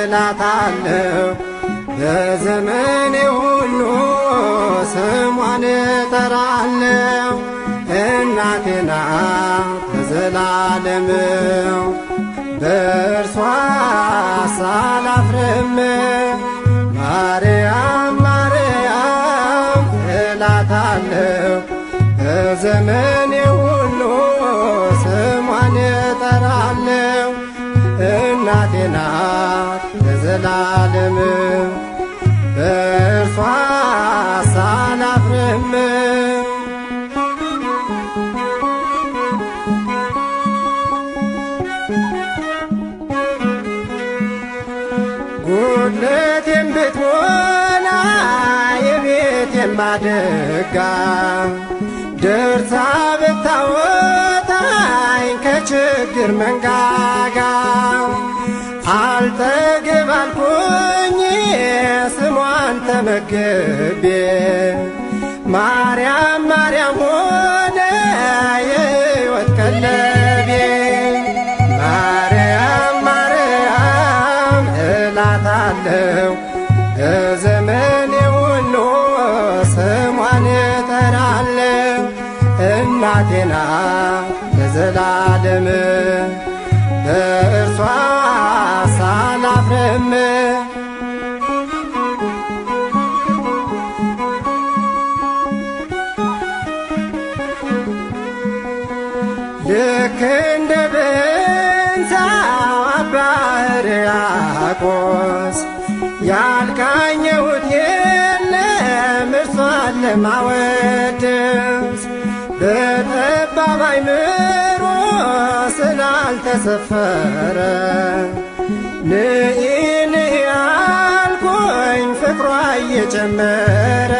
እላታለሁ በዘመኔ ሁሉ እጠራለሁ እናቴ ናት ለዘላለም በእርሷ ሳላፍርም ማርያም ማርያም እላታለሁ በዘመኔ ሁሉ ስሟን እጠራለሁ እናቴ ናት ለዘላለም በእርሷ ሳላፍርም ጉድለቴን ብትሞላ የቤቴን ማደጋ ደርሳ ብታወጣኝ ከችግር መንጋጋ አልጠግብ አልኩኝ ስሟን ተመግቤ ማርያም ማርያም ሆነ የሕይወት ቀለቤ ማርያም ማርያም እላታለሁ በዘመኔ ሁሉ ስሟን እጠራለሁ እናቴ ናት ለዘላለም በእርሷ ሳላፍርም ልክ እንደ ብንሳው አባ ሕርያቆስ ያልቃኘሁት የለም እርሷን ለማወደስ በጠባብ አእምሮ ስላልተሰፈረ ንኢ ንኢ አልኩኝ ፍቅሯ እየጨመረ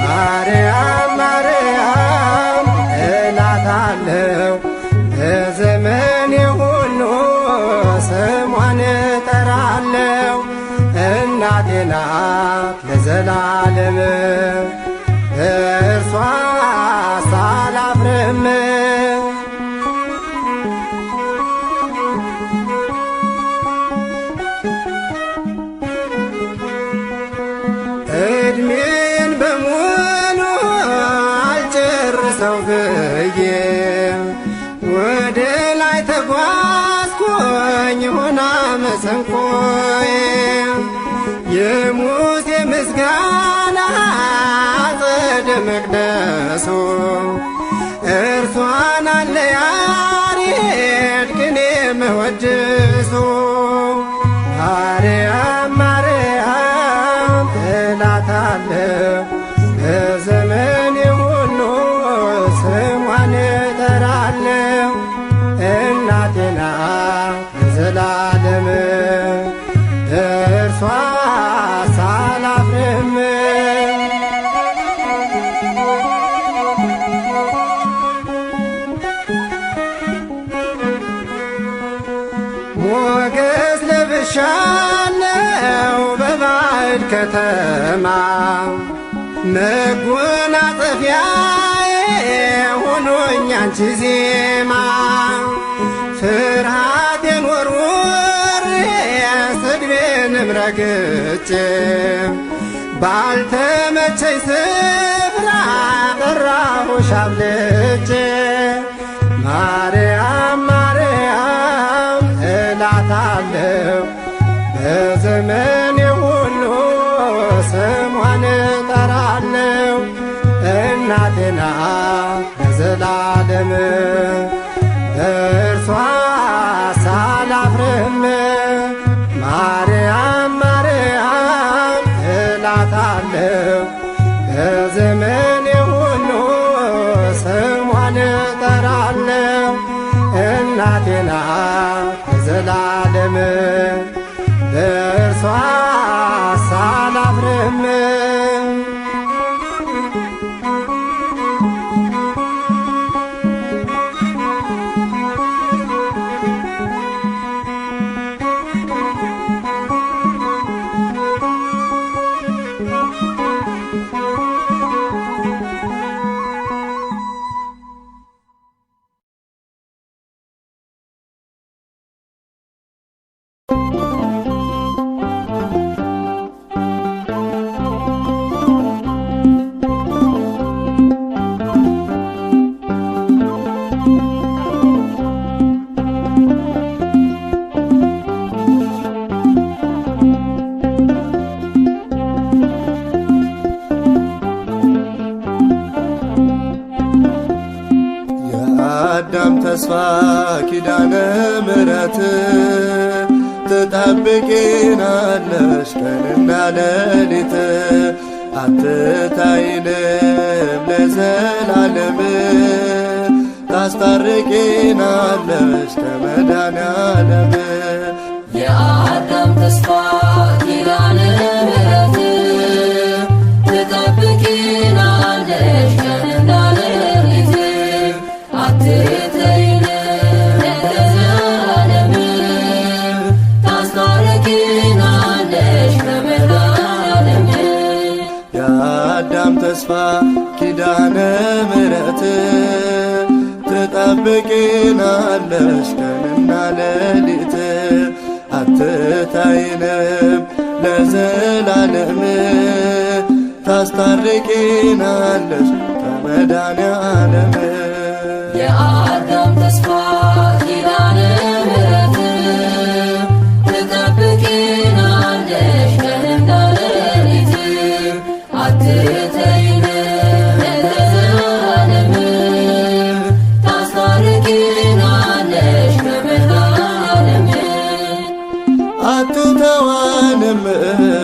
ማርያም ማርያም እላታለሁ በዘመኔ ሁሉ ስሟን እጠራለሁ እናቴ ናት ለዘላለም እርሷ ሳላፍርም እድሜን በሙሉ አልጨርሰው ብዬ ወደ ላይ ተጓዝኩኝ ሆና መሰንቆዬ የሙሴ ምስጋና አጸደ መቅደሱ እርሷን አለ ያሬድ ቅኔ መወድሱ ማርያም ማርያም እላታለሁ በዘመኔ ሁሉ ስሟን እጠራለሁ እናቴ ናት ለዘላለም እርሷ ሳላፍርም ሞገስ ለብሻለው በባዕድ ከተማ መጎናጸፊያዬ ሆኖኝ አንቺ ዜማ ፍርሃቴን ወርውሬ ስድቤንም ረግጬ ባልተመቸኝ ስፍራ ጠራሁሽ አብልጬ ማርያም ማርያም እላታለሁ በዘመኔ ሁሉ ስሟን እጠራለሁ እናቴ ናት ለዘላለም እርሷ ሳላፍርም ማርያም ማርያም እላታለሁ በዘመኔ ሁሉ ስሟን እጠራለሁ እናቴ ናት ለዘላለም በእርሷ ሳላፍርም የአዳም ተስፋ ኪዳነ ምሕረት ትጠብቂናለሽ ቀንና ሌሊት አትተይንም ለዘላለም ታስታርቂናለሽ ከመድኃኔዓለም የአዳም ተስፋ ኪዳነ ምሕረት ትጠብቂናለሽ ቀንና ሌሊት አትተይንም ለዘላለም ታስታርቂናለሽ ከመድኃኔዓለም የአዳም ተስፋ ኪዳነ ምሕረት ትጠብቂናለሽ ቀንና ሌሊት አትተይንም ለዘላለም ታስታርቂናለሽ ከመድኃኔዓለም የአዳም ተስፋ ኪዳነ ምሕረት ትጠብቂናለሽ ቀንና ሌሊት አትተይንም ለዘላለም ታስታርቂናለሽ ከመድኃኔዓለም አትተወንም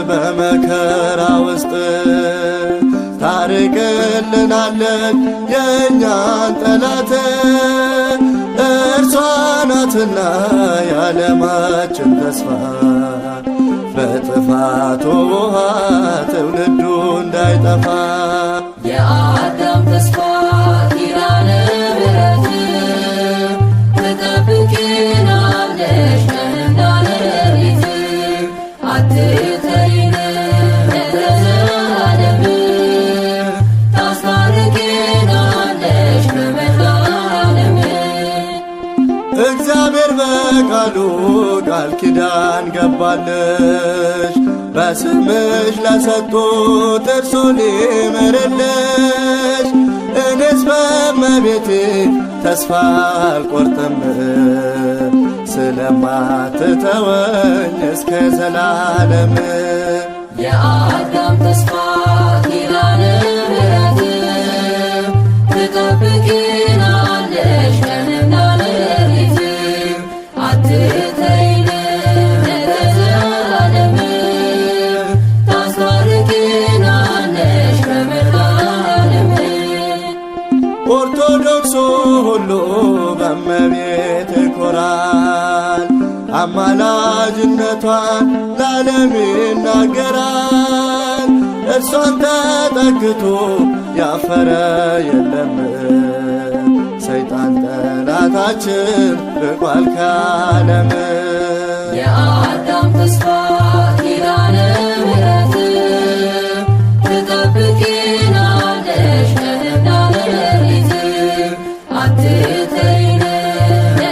በመከራ ውስጥ ታርቅልናለች የእኛን ጠላት እርሷ ናትና የዓለማችን ተስፋ በጥፋት ውሃ ትውልዱ እንዳይጠፋ የአዳም ተስፋ ኪዳነ ምሕረት ትጠብቂናለሽ ቀንና ሌሊት አትተይንም ለዘላለም ታስታርቂናለሽ ከመድኃኔዓለም እግዚአብሔር በቃሉ ቃል ኪዳን ገባልሽ በስምሽ ለሰጡት እርሱ ሊምርልሽ እኔስ በእመቤቴ ተስፋ አልቆርጥም ስለማትተወኝ እስከ ዘላለም የአዳም ተስፋ ኪዳነ ምሕረት ትጠብቂናለሽ ቀንና ሌሊት አትተይንም ለዘላለም ታስታርቂናለሽ ከመድኃኔዓለም ኦርቶዶክሱ ሁሉ በእመቤት ይኮራል አማላጅነቷን ለዓለም ይናገራል እርሷን ተጠግቶ ያፈረ የለም ሰይጣን ጠላታችን ርቋል ከዓለም የአዳም ተስፋ ኪዳነ ምሕረት ትጠብቂናለሽ ቀንና ሌሊት አትተይንም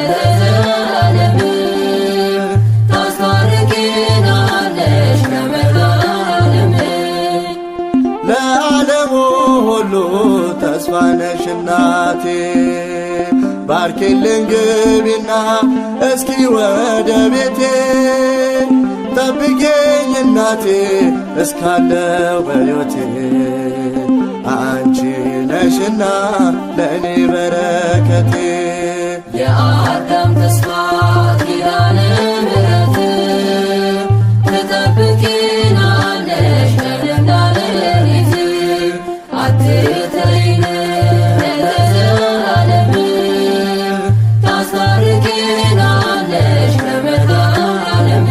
ለዘላለም ታስታርቂናለሽ ከመድኃኔዓለም ለዓለሙ ሁሉ ተስፋ ነሽ እናቴ ባርኪልኝ ግቢና እስኪ ወደ ቤቴ ጠብቂኝ እናቴ እስካለው በሕይወቴ አንቺ ነሽና ለእኔ በረከቴ የአዳም ተስፋ ኪዳነ ምሕረት ትጠብቂናለሽ ቀንና ሌሊት አትተይንም ለዘላለም ታስታርቂናለሽ ከመድኃኔዓለም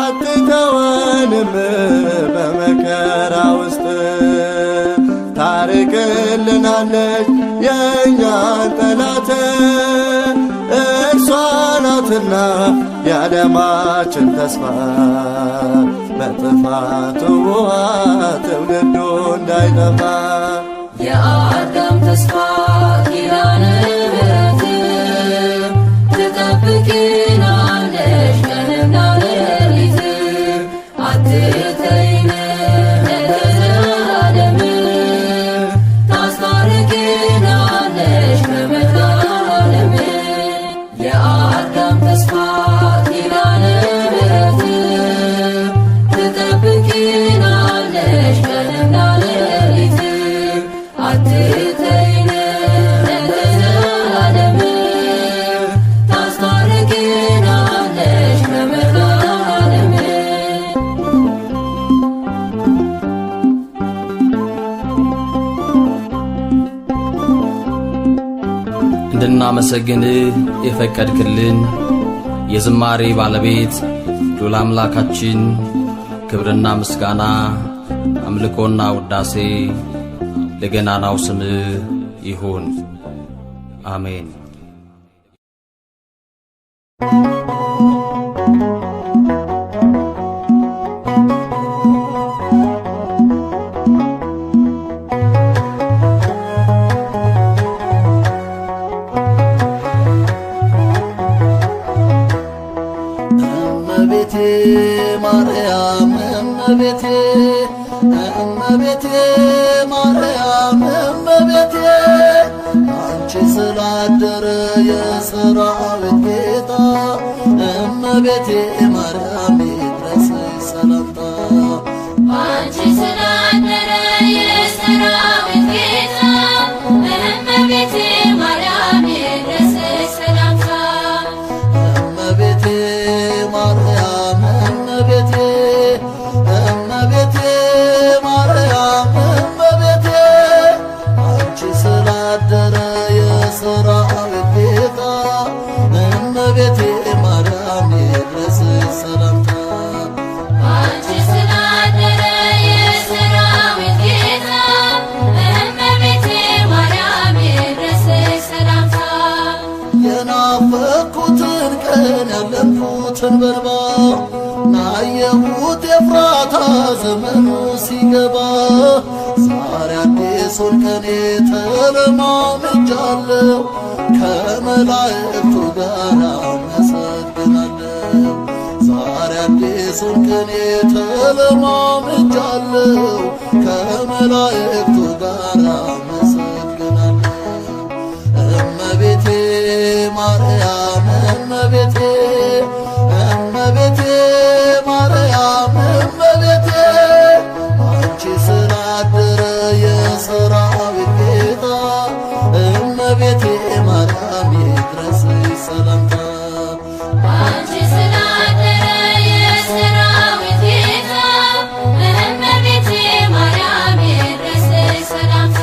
አትተወንም በመከራ ውስጥ ታርቅልናለች የእኛን ጠላት እርሷ ናትና የዓለማችን ተስፋ በጥፋት ውሃ ትውልዱ እንዳይጠፋ የአዳም ተስፋ ኪዳነ ምሕረት ትጠብቂናለሽ ቀንና ሌሊት አትተይንም ለዘላለም ታስታርቂናለሽ ከመድኃኔዓለም የአዳም ተስፋ ኪዳነ ምሕረት ትጠብቂናለሽ ቀንና ሌሊት አትተይንም ለዘላለም እንድናመሰግንህ የፈቀድክልን የዝማሬ ባለቤት ሉል አምላካችን ክብርና ምስጋና አምልኮና ውዳሴ ለገናናው ስምህ ይሁን። አሜን። እመቤቴ ማርያም እመቤቴ እመቤቴ ማርያም እመቤቴ አንቺ ስላደረ የሰራዊት ጌታ እመቤቴ ማርያም ይድረስሽ ሰላምታ አንቺ ስላደረ የሰራዊት ጌታ እመቤቴ ማርያም ይድረስሽ ሰላምታ እመቤቴ ማርያም እመቤቴ እመቤቴ ማርያም እመቤቴ አንቺ ስላደረ የሰራዊት ጌታ እመቤቴ ማርያም ይድረስሽ ሰላምታ አንቺ ስላደረ የሰራዊት ጌታ እመቤቴ ማርያም ይድረስሽ ሰላምታ የናፈኩትን ቀን ያለምኩትን በልባ ናየሁት የፍራታ ዘመኑ ሲገባ ዛሬ አዲሱን ቀኔ ተለማምጃለሁ ከመላእክቱ ጋር አመሰግናለሁ ዛሬ አዲሱን ቀኔ ተለማምጃለሁ ከመላእክቱ ጋር አመሰግናለሁ እመቤቴ ማርያም እመቤቴ እመቤቴ ማርያም እመቤቴ አንቺ ስላደረ የሰራዊት ጌታ እመቤቴ ማርያም ይድረስሽ ሰላምታ አንቺ ስላደረ የሰራዊት ጌታ እመቤቴ ማርያም ይድረስሽ ሰላምታ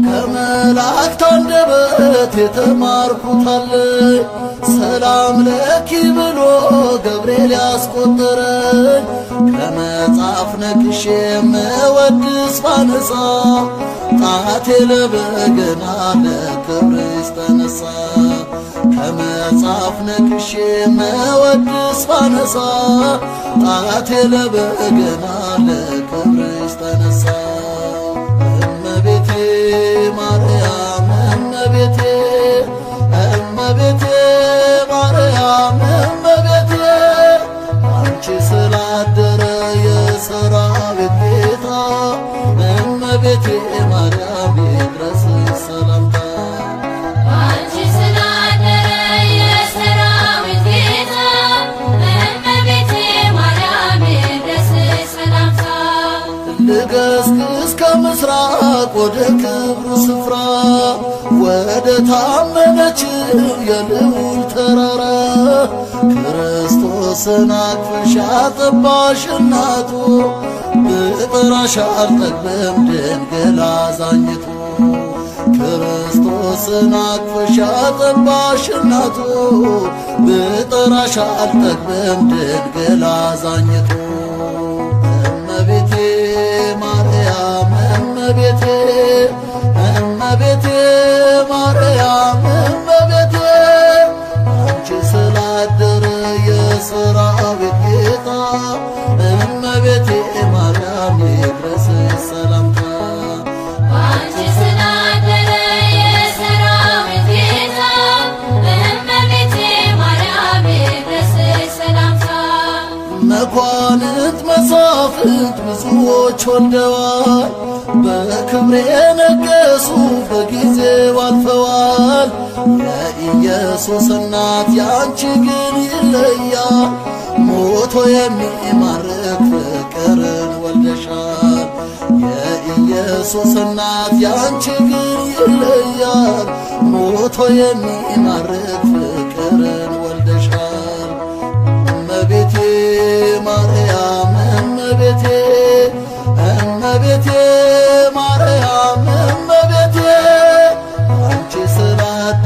ከመላእክት አንደበት የተማርኩታለኝ ሰላም ለኪ ብሎ ገብርኤል ያስቆጠረኝ ከመጽሐፍ ነቅሼ መወድስ ባነሳ ጣቴ ለበገና ለክብርሽ ተነሳ ከመጽሐፍ ነቅሼ መወድስ ባነሳ ጣቴ ለበገና ለክብርሽ ተነሳ እመቤቴ ማርያም እመቤቴ እመቤቴ ማርያም እመቤቴ አንቺ ስላደረ የሰራዊት ጌታ እመቤቴ ማርያም ይድረስሽ ሰላምታ አንቺ ስላደረ የሰራዊት ጌታ እመቤቴ ማርያም ይድረስሽ ሰላምታ ልገስግስ ከምስራቅ ወደ ክብሩ ስፍራ ወደ ታመነችው የልዑል ተራራ ክርስቶስን አቅፈሽ አጠባሽ እናቱ ብጠራሽ አልጠግብም ድንግል አዛኝቱ ክርስቶስን አቅፈሽ አጠባሽ እናቱ ብጠራሽ አልጠግብም ድንግል አዛኝቱ እመቤቴ ማርያም እመቤቴ እመቤቴ ማርያም እመቤቴ አንቺ ስላደረ የሰራዊት ጌታ እመቤቴ ማርያም ይድረስሽ ሰላምታ አንቺ ስላደረ የሰራዊት ጌታ እመቤቴ ማርያም ይድረስሽ ሰላምታ መኳንንት መሳፍንት ብዙዎች ወልደዋል በክብሬ ነገሱ በጊዜው አልፈዋል የኢየሱስ እናት ያንቺ ግን ይለያል ሞቶ የሚማርክ ፍቅርን ወልደሻል የኢየሱስ እናት ያንቺ ግን ይለያል ሞቶ የሚማርክ ፍቅርን ወልደሻል እመቤቴ ማርያም እመቤቴ እመቤቴ ማርያም እመቤቴ አንቺ ስላደ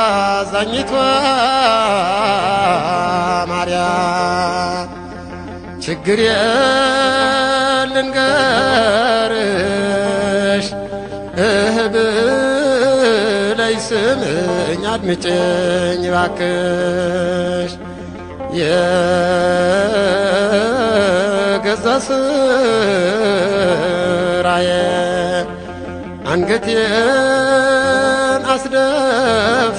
አዛኝቷ ማርያም ችግር ልንገርሽ ብለይ ስምኝ አድምጭኝ ባክሽ የገዛ ስራዬ አንገቴን አስደፋኝ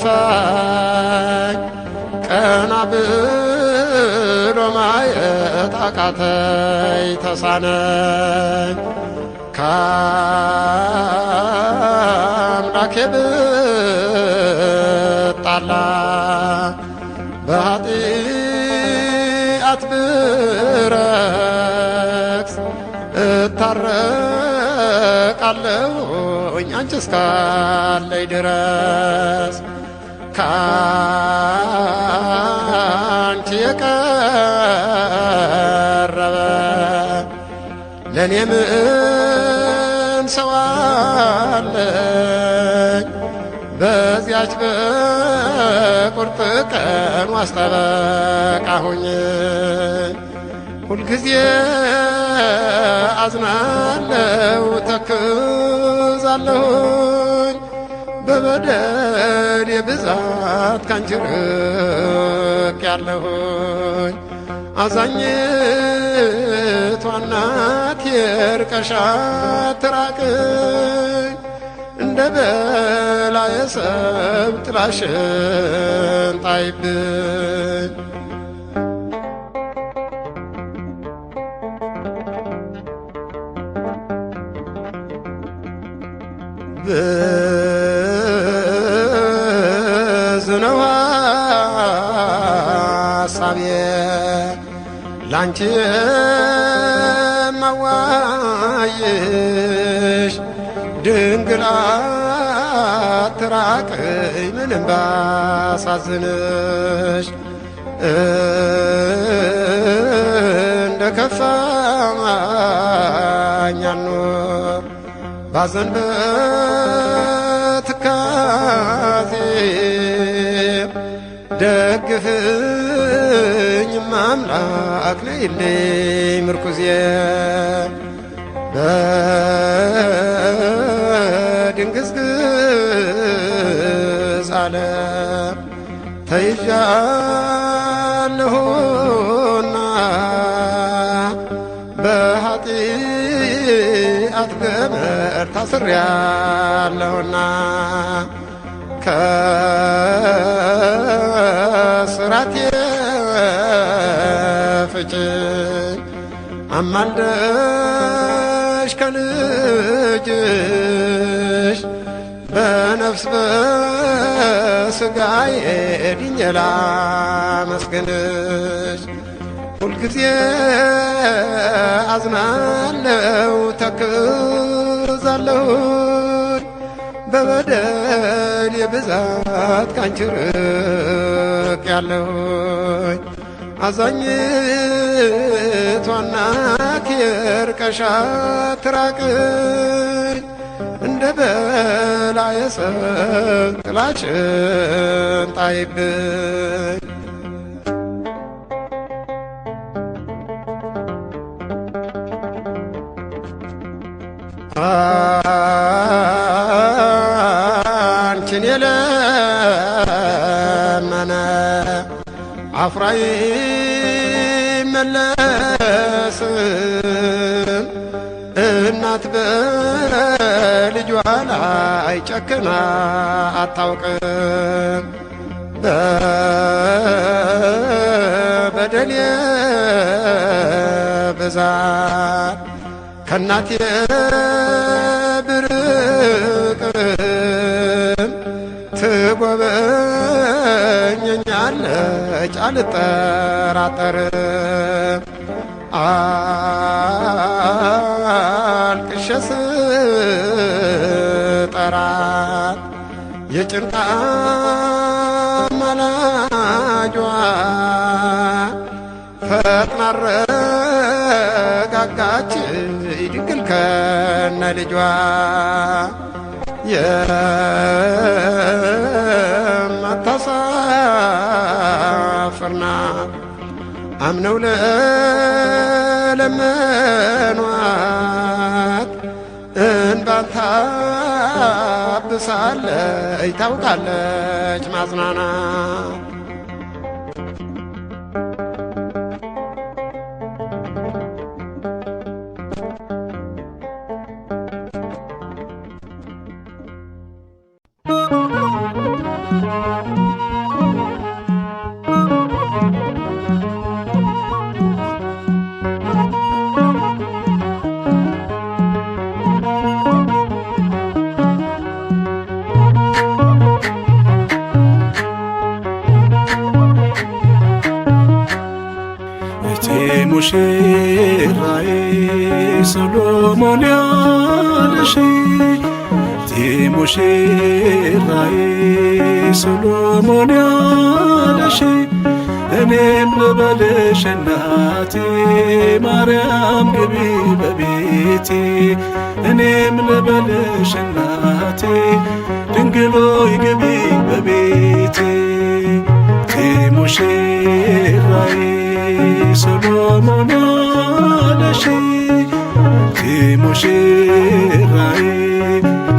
ቀና ብሎ ማየት አቃተይ ተሳነኝ ከአምላኬ ብጣላ በኃጢአት ብረክስ እታረቃለሁኝ አንቺ እስካለይ ድረስ ካንቺ የቀረበ ለእኔ ምን ሰው አለኝ በዚያች በቁርጥ ቀን ዋስጠበቃ ሁኝ ሁልጊዜ አዝናለው ተክዛለሁኝ በበደል የብዛት ካንቺ ርቅ ያለሁኝ አዛኝቷ እናቴ ርቀሻት ትራቅኝ እንደ በላየ ሰብ ጥላሽን ጣይብኝ ብዙ ነው ሐሳቤ ላንቺ የማዋይሽ ድንግል አትራቅኝ ምንም ባሳዝንሽ እንደ ከፋኝ አልኖር ባዘን በትካዜ ደግፍኝ አምላክ ነይልኝ ምርኩዜ በድንግዝግዝ ዓለም ተይዣለሁና በኃጢአት ገመድ ታስሬያለሁና ከስራቴ ፍችኝ አማልደሽ ከልጅሽ በነፍስ በሥጋዬ ድኜ ላመስግንሽ ሁልጊዜ አዝናለው ተክዛለሁኝ በበደል የብዛት ካንቺ ርቅ ያለሁኝ አዛኝቷ እናቴ ርቀሻት ትራቅኝ እንደ በላየ ሰብ ጥላሽን ጣይብኝ አንቺን የለመነ አፍራ አይመለስም እናት በልጇ ላይ ጨክና አታውቅም በበደሌ ብዛት ከእናቴ ብርቅም ትጎበኘኛለች አልጠራጠርም አልቅሼ ስጠራት የጭንቃ ማላጇ ፈጥና አረጋጋች ድንግል ከነ ልጇ የማታሳፍርና አምነው ለለመኗት እንባን ታብሳለች ታውቃለች ማጽናናት። ሙሽራዬ ሰሎሞን ያለሽ ሙሽራዬ ሰሎሞን ያለሽ እኔም ልበልሽ እናቴ ማርያም ግቢ በቤቴ እኔም ልበልሽ እናቴ ድንግሎይ ግቢ በቤቴ ሙሽራዬ ሰሎሞን ያለሽ ሙሽራዬ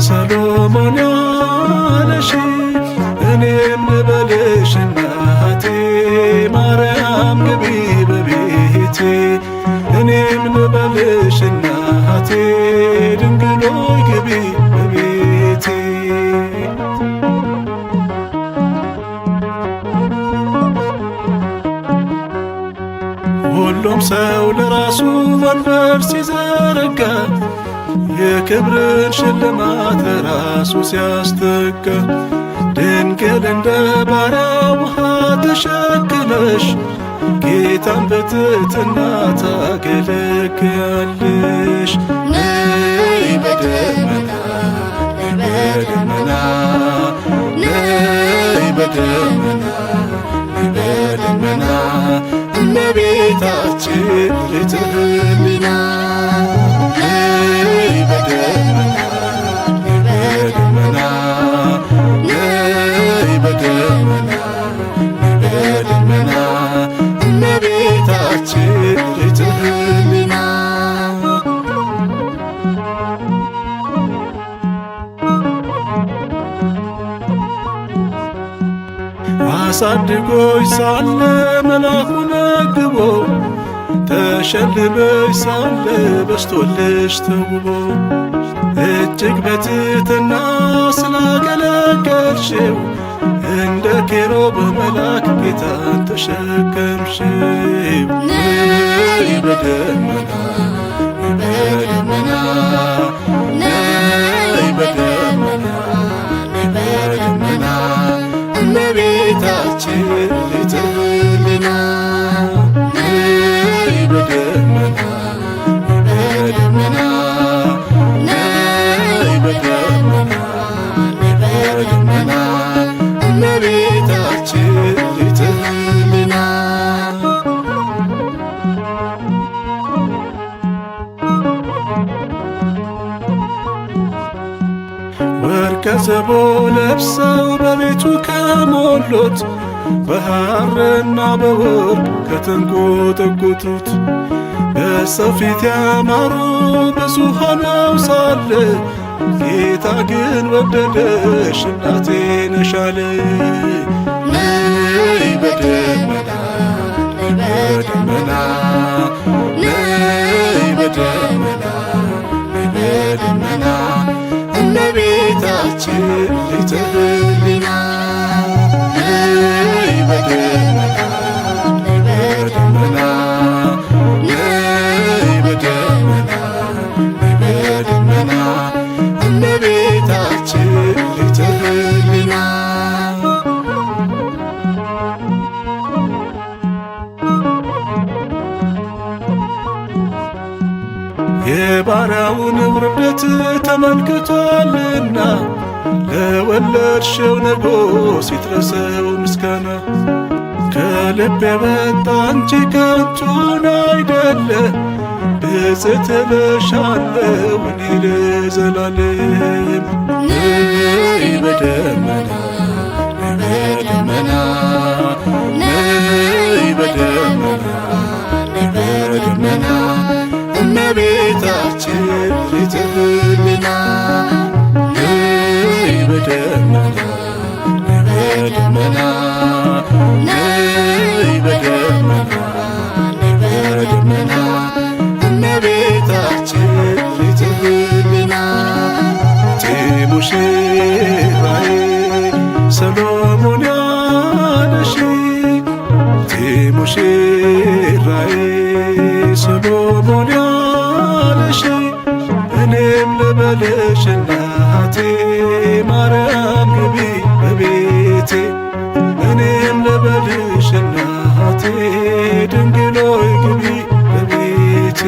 ሰሎሞን ያለሽ እኔም ልበልሽ እናቴ ማርያም ግቢ በቤቴ እኔም ልበልሽ እናቴ ድንግሎይ ግቢ በቤቴ ሁሉም ሰው ለራሱ ወንበር ሲዘረጋ የክብርን ሽልማት ለራሱ ሲያስተጋ ድንግል እንደ ባሪያ ውሃ ተሸክመሽ ጌታን በትሕትና ታገለግያለሽ። ነይ በደመና ነይ በደመና ነይ በደመና ነይ በደመና እመቤታችን ልትህሊና ነይ በደመና ነይ በደመና ነይ በደመና ነይ በደመና እመቤታችን ልትህሊና አሳድጎሽ ሳለ መልአኩ ነግቦ ተሸልመሽ ሳለ በስቶልሽ ተውቦ እጅግ በትሕትና ስላገለገልሽው እንደ ኬሩብ መልአክ ጌታን ተሸከምሽው። ነይ በደመና ነይ በደመና ነይ በደመና ነይ በደመና እመቤታችን ልትህሊና ነይ በደመና ነይ በደመና ነይ በደመና ነይ በደመና እመቤታችን ልትህሊና ወርቀ ዘቦ ለብሰው በቤቱ ከሞሉት በሐርና በወርቅ ከተንቆጠቆጡት በሰው ፊት ያማሩ ብዙ ሆነው ሳለ ጌታ ግን ወደደሽ እናቴ ነሽ አለ። ነይ በደመና ነይ በደመና ነይ በደመና ነይ በደመና እመቤታችን ልትህሊና ነይ በደመና ነይ በደመና ነይ በደመና ነይ በደመና እመቤታችን ልትህሊና የባሪያውን ውርደት ተመልክቷልና ለወለድሽው ንጉሥ ይድረሰው ምስጋና። ከልብ የወጣ እንጂ ከንቱን አይደለ ብፅዕት እልሻለሁ እኔ ለዘላለም ነይ በደመና ነይ በደመና ነይ በደመና ነይ በደመና እመቤታችን ሊተ ሕሊና ነይ በደመና ነይ በደመና ነይ በደመና ነይ በደመና እመቤታችን ሊተ ሕሊና ሙሽራዬ ሰሎሞን ያለሽ ሙሽራዬ ሰሎሞን ያለሽ እኔም ልበልሽ እናቴ ማርያም ግቢ በቤቴ እኔም ልበልሽ እናቴ ድንግል ሆይ ግቢ በቤቴ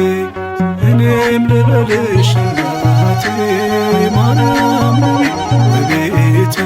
እኔም ልበልሽ እናቴ ማርያም ግቢ በቤቴ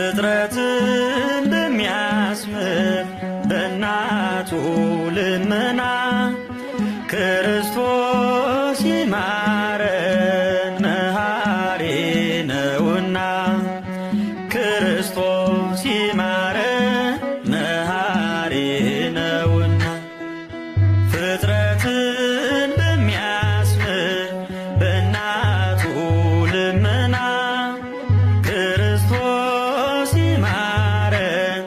ፍጥረትን በሚያስምር በእናቱ ልመና ክርስቶስ ይማረን መሐሪ ነውና ክርስቶስ ይማረን መሐሪ ነውና ፍጥረትን በሚያስምር በእናቱ ልመና ክርስቶስ ይማረን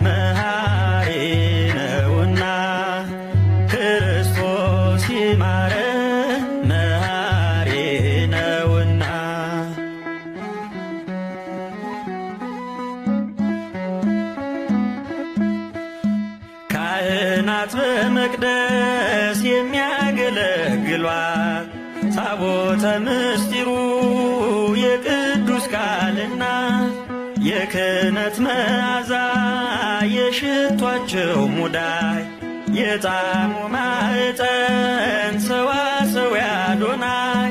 መሐሪ ነውና ክርስቶስ ይማረን መሐሪ ነውና ካህናት በመቅደስ የሚያገለግሏት ታቦተ ምስጢሩ የቅዱስ ቃልና የክህነት መዓዛ የሽቷቸው ሙዳይ የጣዕሙ ማዕጠን ሰዋሰው አዶናይ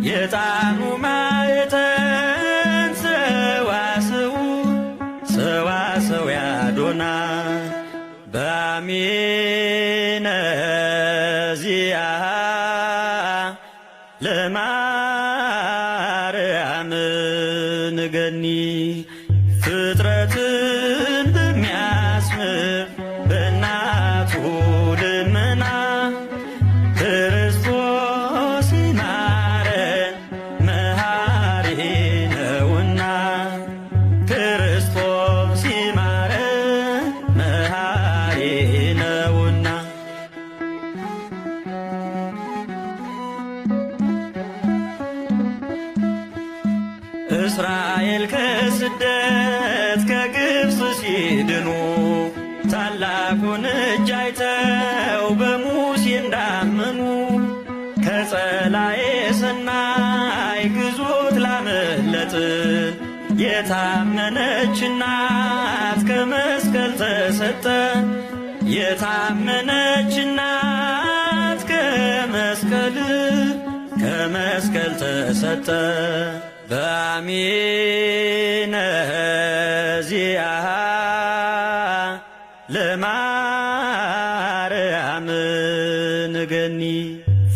የጣዕሙ ማዕጠን ሰዋሰው አዶናይ በአሜነ ዚአሃ ለማርያም ንገኒ ፍጥረትን በሚያስምር በእናቱ ልመና ክርስቶስ ይማረን መሐሪ ነውና ክርስቶስ ይማረን መሐሪ ነውና እስራኤል ከስደት ከግብፅ ሲድኑ ታላቁን እጅ አይተው በሙሴ እንዳመኑ ከጸላኤ ሰናይ ግዞት ላመለጥን የታመነች እናት ከመስቀል ተሰጠ የታመነች እናት ከመስቀል ተሰጠ በአሜነ ዚአሃ ለማርያም ንገኒ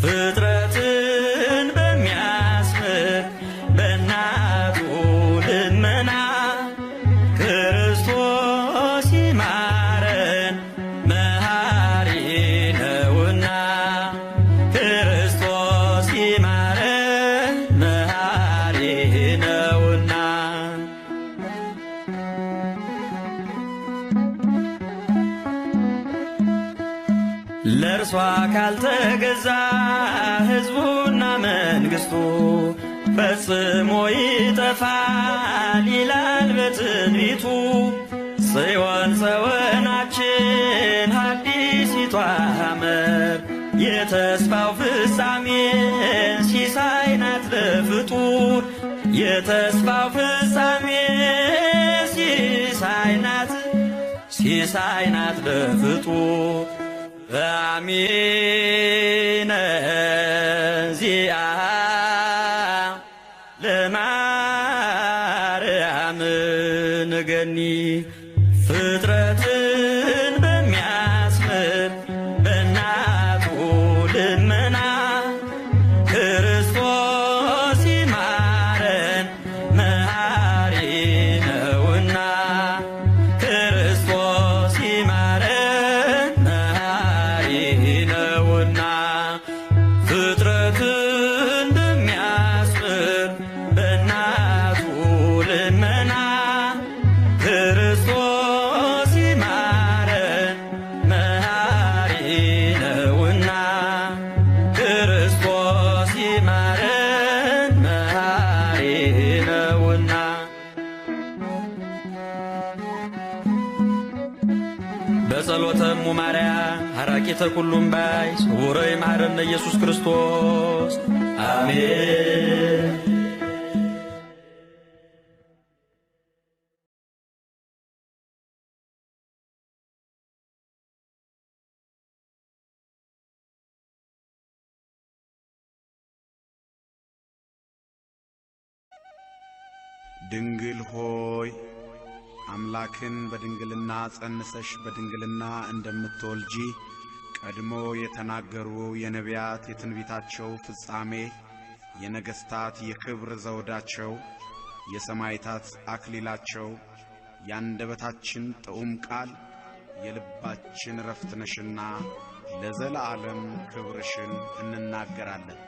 ፍጥረትን በሚያስምር በእናቱ ልመና ክርስቶስ ይማረን መሐሪ ነውና ክርስቶስ ይማረን መሐሪ ነውና ካልተገዛ ሕዝቡና መንግሥቱ ፈጽሞ ይጠፋል ይላል በትንቢቱ። ጽዮን ጸወናችን አዲሲቷ ሐመር የተስፋው ፍጻሜ ሲሳይ ናት ለፍጡር። የተስፋው ፍጻሜ ሲሳይ ናት ለፍጡር። አሜነ ዚአ ለማርያም ንገኒ ፍጥረትን በሚያስምር በእናቱ ልመና ክርስቶስ ይማረን መሐሪ ነውና። ክርስቶስ ይማረን መሐሪ ነውና። ፍጥረትን በሚያስምር በእናቱ ልመና ክርስቶስ ይማረን መሐሪ ነውና። ክርስቶስ ይማረን መሐሪ ነውና። በጸሎተ እሙ ማርያም ሐራቂተ ኩሉም ባይ ስውረ ይማረነ ኢየሱስ ክርስቶስ አሜን። ድንግል ሆይ አምላክን በድንግልና ጸንሰሽ በድንግልና እንደምትወልጂ ቀድሞ የተናገሩ የነቢያት የትንቢታቸው ፍጻሜ፣ የነገሥታት የክብር ዘውዳቸው፣ የሰማዕታት አክሊላቸው፣ ያንደበታችን ጥዑም ቃል የልባችን ረፍት ነሽና ለዘላለም ክብርሽን እንናገራለን።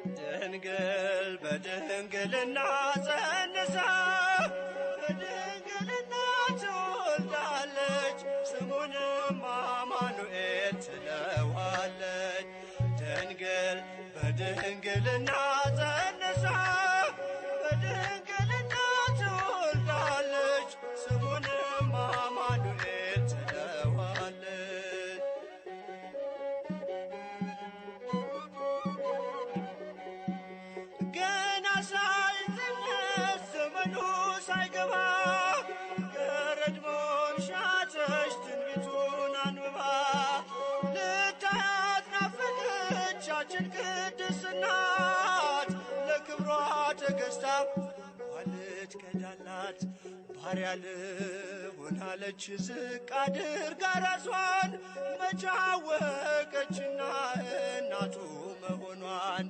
ድንግል በድንግልና ጸንሳ በድንግልና ትወልዳለች፣ ስሙንም አማኑኤል ትለዋለች። ድንግል በድንግልና ጸንሳ በድንግልና ትወልዳለች፣ ስሙንም አማኑኤል ትለዋለች። ገና ሳይጸነስ ዘመኑ ሳይገባ ገረድሞን ሻተች ትንቢቱን አንብባ ልታያት ናፈቀቻችን ቅድስት ናት። ለክብሯ ተገዝታ ዋልት ከዳላት ባሪያ ልሁን አለች ዝቅ አድርጋ ራሷን። መች አወቀችና እናቱ መሆኗን።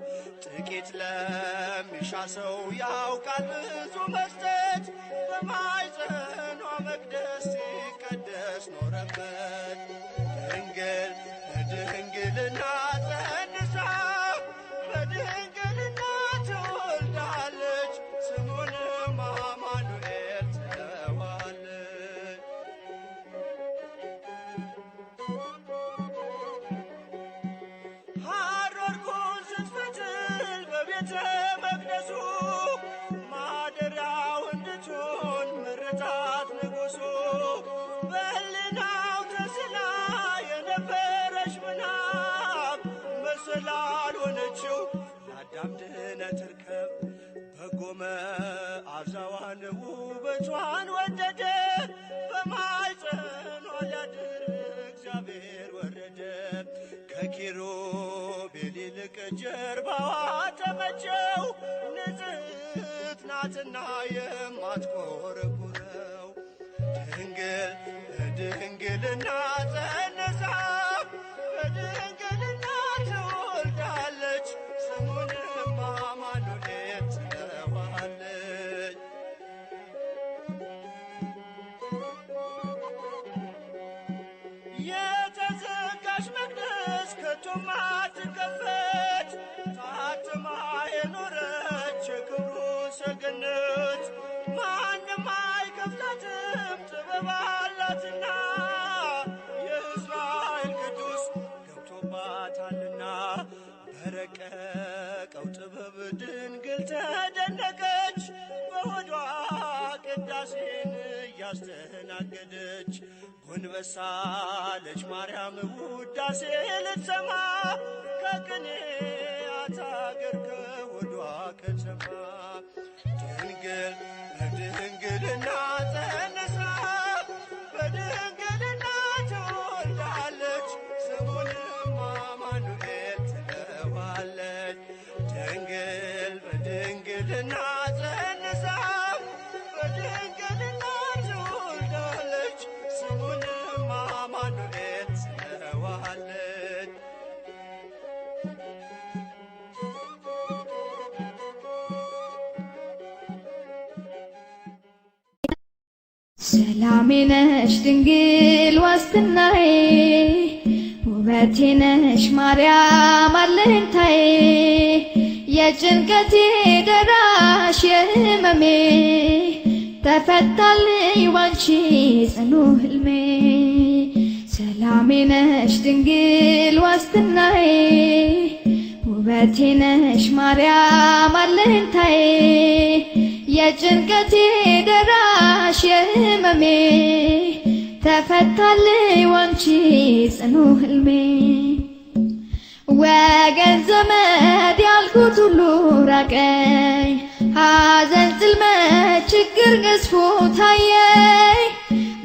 ጥቂት ለሚሻ ሰው ያውቃል ብዙ መስጠት፣ በማኅፀኗ መቅደስ ሲቀደስ ኖረበት። ድንግል በድንግልና ጸንሳ በድንግልና ትወልዳለች፣ ስሙንም አማኑኤል ትለዋለች። ሐረርኩን ስትፈትል በቤተ መቅደሱ ማደሪያው እንድትሆን መረጣት ንጉሡ። በሕሊናው ተስላ የነበረች ምናብ መሰላል ሆነችው ለአዳም ድኅነት ርከብ። በጎ መዓዛዋን ውበቷን ወደደ፣ በማኅፀኗ ሊያድር እግዚአብሔር ወረደ። ከኪሩቤል ይልቅ ጀርባዋ ተመቸው፣ ንጽሕት ናትና የማትኰረኵረው። ድንግል በድንግልና ጸንሳ በድንግልና ትወልዳለች፣ ስሙንም አማኑኤል ትለዋለች። የተዘጋች ከቶም አትከፈት ታትማ የኖረች የክብሩ ሰገነት ማንም አይከፍታትም ጥበብ አላትና የእስራኤል ቅዱስ ገብቶባታልና በረቀቀው ጥበብ ድንግል ተደነቀች በሆዷ ቅዳሴን እያስተናገደች ጎንበሳለች ማርያም ውዳሴ ልትሰማ ከቅኔያት አገር ከሆዷ ከተማ ድንግል በድንግልና ጸንሳ በድንግልና ትወልዳለች ስሙንም አማኑኤል ትለዋለች ድንግል በድንግልና ጸንሳ በድንግልና ትወልዳለች ስሙንም አማኑኤል ትለዋለች ሰላሜ ነሽ ድንግል ዋስትናዬ ውበቴ ነሽ ማርያም አለኝታዬ የጭንቀቴ ደራሽ የህመሜ ተፈታልኝ ባንቺ ጽኑ ህልሜ ሰላሜ ነሽ ድንግል ዋስትናዬ ውበቴ ነሽ ማርያም አለኝታዬ የጭንቀቴ ደራሽ የህመሜ ተፈታልኝ ባንቺ ጽኑ ህልሜ ወገን ዘመድ ያልኩት ሁሉ ራቀኝ ሐዘን ጽልመት ችግር ገዝፎ ታየኝ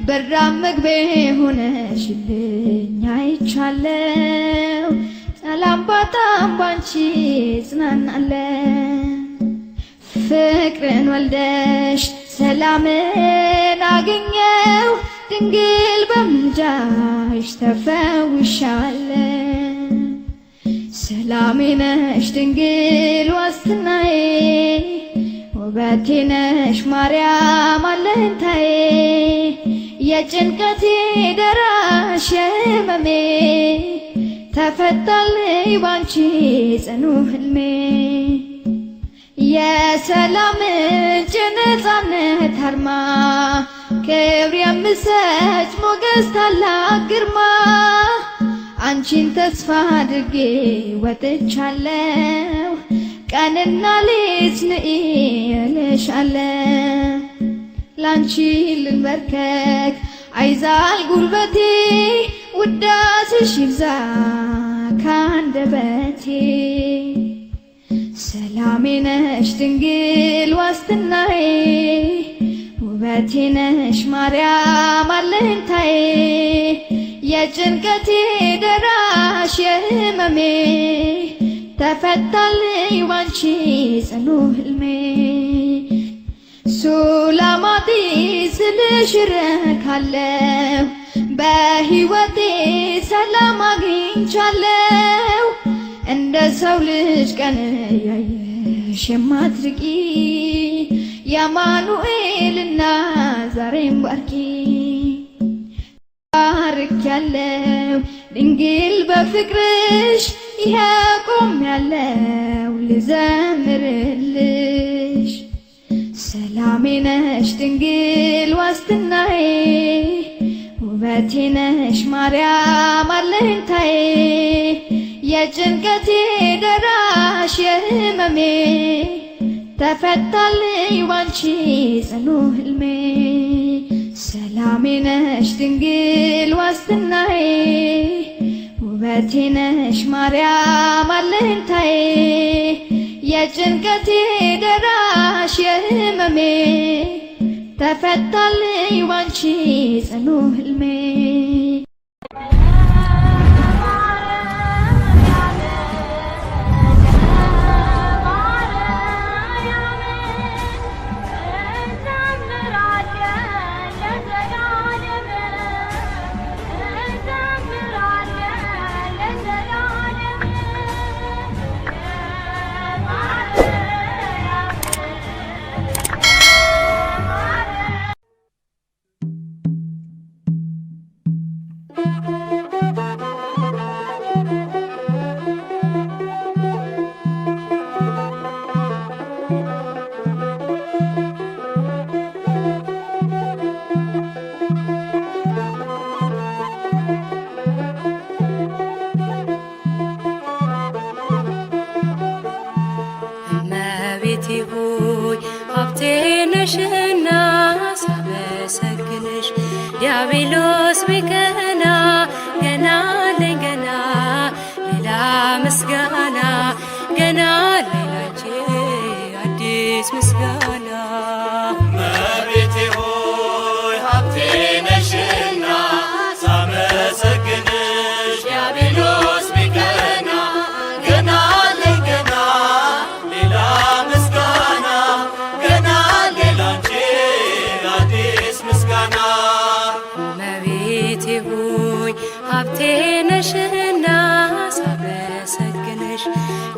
በራም ምግቤ ሆነሽልኝ አይቻለሁ ሰላም ባጣም ባንቺ ጽናናለሁ ፍቅርን ወልደሽ ሰላምን አገኘው ድንግል በምልጃሽ ተፈውሻለሁ ሰላሜ ነሽ ድንግል ዋስትናዬ ውበቴ ነሽ ማርያም አለኝታዬ የጭንቀቴ ደራሽ የህመሜ ተፈታልኝ ባንቺ ጽኑ ህልሜ የሰላም ምንጭ ነፃነት አርማ ክብር የምሰጭ ሞገስ ታላቅ ግርማ አንቺን ተስፋ አድርጌ ወጥቻለሁ ቀንና ሌት ንኢ እልሻለሁ ላንቺ ልንበርከክ አይዛል ጉልበቴ ውዳሴሽ ይብዛ ካንደበቴ ሰላሜ ነሽ ድንግል ዋስትናዬ ውበቴ ነሽ ማርያም አለኝታዬ የጭንቀቴ ደራሽ የህመሜ ተፈታልኝ ባንቺ ጽኑ ህልሜ ሱላማጢ ስልሽ እረካለሁ በህይወቴ ሰላም አግኝቻለሁ እንደ ሰው ልጅ ቀን ያየሽ የማትርቂ የአማኑኤልና ዛሬም ባርኪ ባርኪያለሁ ድንግል በፍቅርሽ ይሄ ቆሜያለሁ ልዘምርልሽ ሰላሜ ነሽ ድንግል ዋስትናዬ ውበቴ ነሽ ማርያም አለኝታዬ የጭንቀቴ ደራሽ የህመሜ ተፈታልኝ ባንቺ ጽኑ ህልሜ ሰላሜ ነሽ ድንግል ዋስትናዬ ውበቴ ነሽ ማርያም አለኝታዬ የጭንቀቴ ደራሽ የህመሜ ተፈታልኝ ባንቺ ጽኑ ህልሜ እመቤቴ ሆይ ሀብቴ ነሽና ሳመሰግንሽ ዲያብሎስ ቢቀና ገና አለኝ ገና ሌላ ምስጋና ገና አለኝ ላንቺ አዲስ ምስጋና እመቤቴ ሆይ ሀብቴ ነሽና ሳመሰግንሽ ዲያብሎስ ቢቀና ገና አለኝ ገና ሌላ ምስጋና ገና አለኝ ላንቺ አዲስ ምስጋና እመቤቴ ሆይ ሀብቴ ነሽና ሳመሰግንሽ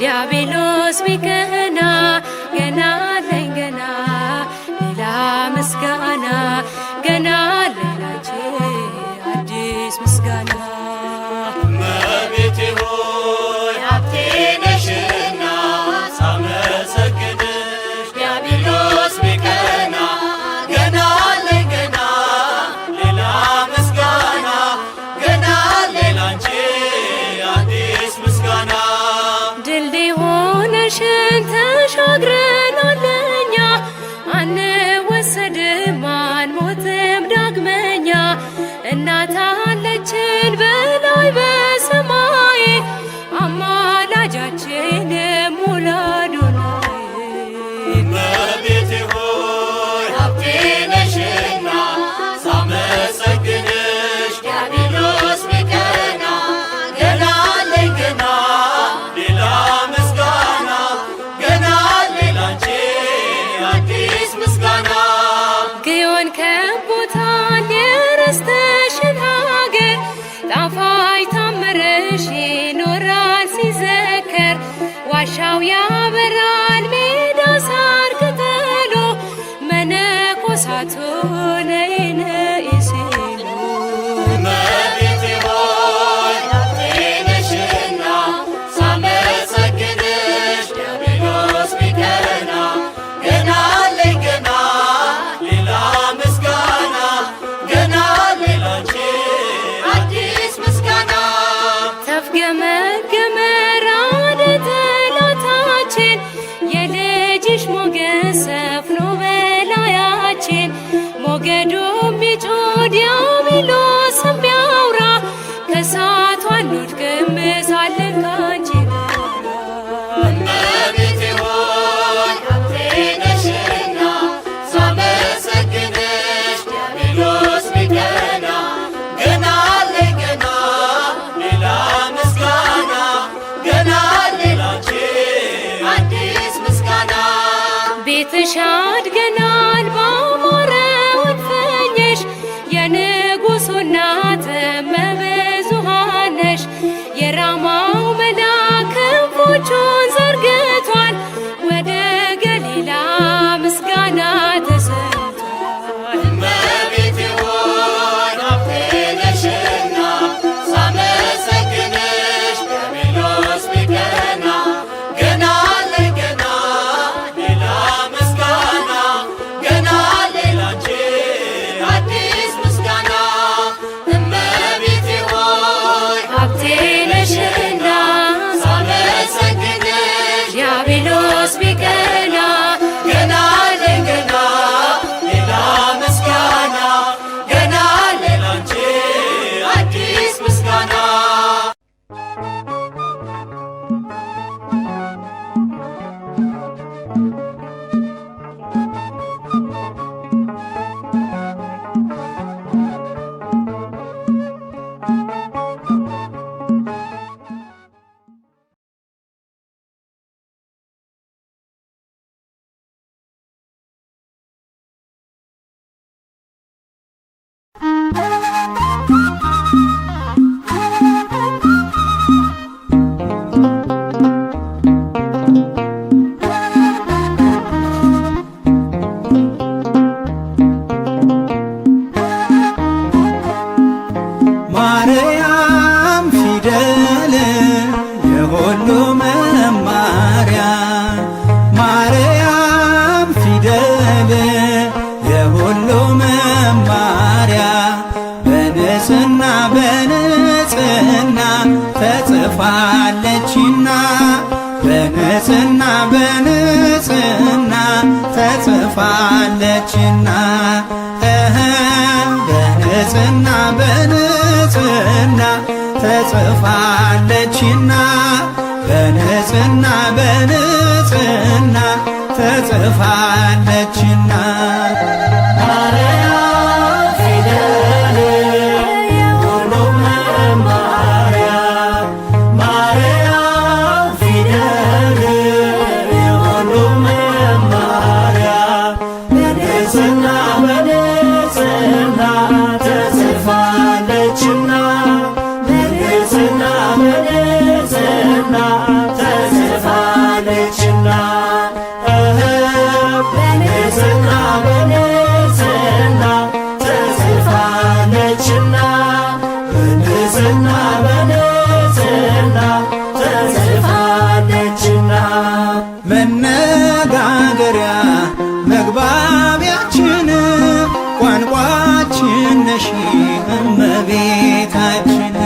ዲያብሎስ ቢቀና ገና አለኝ ገና ሌላ ምስጋና ገና አለኝ ላንቺ አዲስ ምስጋና እመቤቴ ሆይ ሀብቴ ነሽና ሳመሰግንሽ ዲያብሎስ ቢቀና ገና አለኝ ገና ሌላ ምስጋና ገና አለኝ ላንቺ አዲስ ምስጋና ድልድይ ሆነሽን ተሻግረናል እኛ አንወሰድም አንሞትም ዳግመኛ እናት አለችን በላይ በሰማይ አማላጃችን ሙላዱናይ እመቤቴ ሆይ ሀብቴ ነሽና ሳመሰግንሽ ዲያብሎስ ቢቀና ገና አለኝ ገና ሌላ ምስጋና ገና አለኝ ላንቺ አዲስ ምስጋና ግዮን ከቦታል የረስተሽን ሀገር ጣፋጭ ታምርሽ ይኖራል ሲዘከር ዋሻው ያበራል ሜዳ ሳር ቅጠሉ መነኮሳቱ ነይ ነይ ሲሉ እመቤቴ ሆይ ሀብቴ ነሽና ሳመሰግንሽ ዲያብሎስ ቢቀና ገና አለኝ ገና ሌላ ምስጋና ገና አለኝ ላንቺ አዲስ ምስጋና ተፍገመገመ ራደ ጠላታችን የልጅሽ ሞገስ ሰፍኖ በላያችን ሞገዱ ቢጮህ ዲያብሎስም ቢያውራ ከእሳቱ አንወድቅም ሳለን ካንቺ ጋራ እመቤቴ ሆይ ሀብቴ ነሽና ሳመሰግንሽ ዲያብሎስ ቢቀና ገና አለኝ ገና ሌላ ምስጋና ገና አለኝ ላንቺ አዲስ ምስጋና ቤትሽ አድገናል ባማረው እልፍኝሽ የንጉሡ እናት እመብዙኃን ነሽ የራማው መልአክ ክንፎቹን ዘርግቷል ወደ ገሊላ ምስጋና ተሰምቷል እመቤቴ ሆይ ሀብቴ ነሽና ሳመሰግንሽ ዲያብሎስ ቢቀና ገና አለኝ ገና ሌላ ምስጋና ገና አለኝ ላንቺ አዲስ ምስጋና እመቤቴ ሆይ ሀብቴ ነሽና ሳመሰግንሽ ዲያብሎስ ቢቀና ገና አለኝ ገና ሌላ ምስጋና ገና አለኝ ላንቺ አዲስ ምስጋና ማርያም ፊደል የሁሉ መማሪያ ማርያም ፊደል የሁሉ መማሪያ በንጽሕና በንጽሕና ተጽፋለችና በንጽሕና በንጽሕና ተጽፋለችና በንጽሕና በንጽሕና ተጽፋለችና በንጽሕና በንጽሕና ተጽፋለችና ማርያም ፊደል የሁሉም መማሪያ ማርያም ፊደል የሁሉም መማሪያ በንጽሕና በንጽሕና ተጽፋለችና በንጽሕና በንጽሕና ተጽፋለችና በንጽሕና በንጽሕና ተጽፋለችና በንጽሕና በንጽሕና ተጽፋለችና መነጋገሪያ መግባቢያችን ቋንቋችን ነሽ እመቤታችን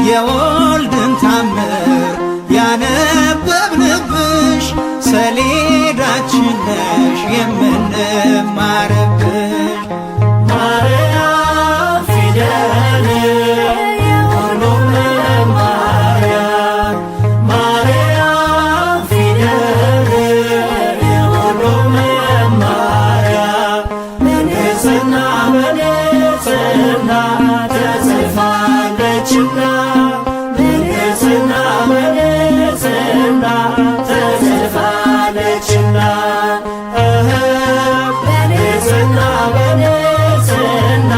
የወልድን ታምር ያነበብንብሽ ሰሌዳችን ነሽ የምንማርብሽ ማርያም ፊደል የሁሉም መማሪያ ማርያም ፊደል የሁሉም መማሪያ በንጽሕና በንጽሕና ተጽፋለችና በንጽሕና በንጽሕና ተጽፋለችና በንጽሕና በንጽሕና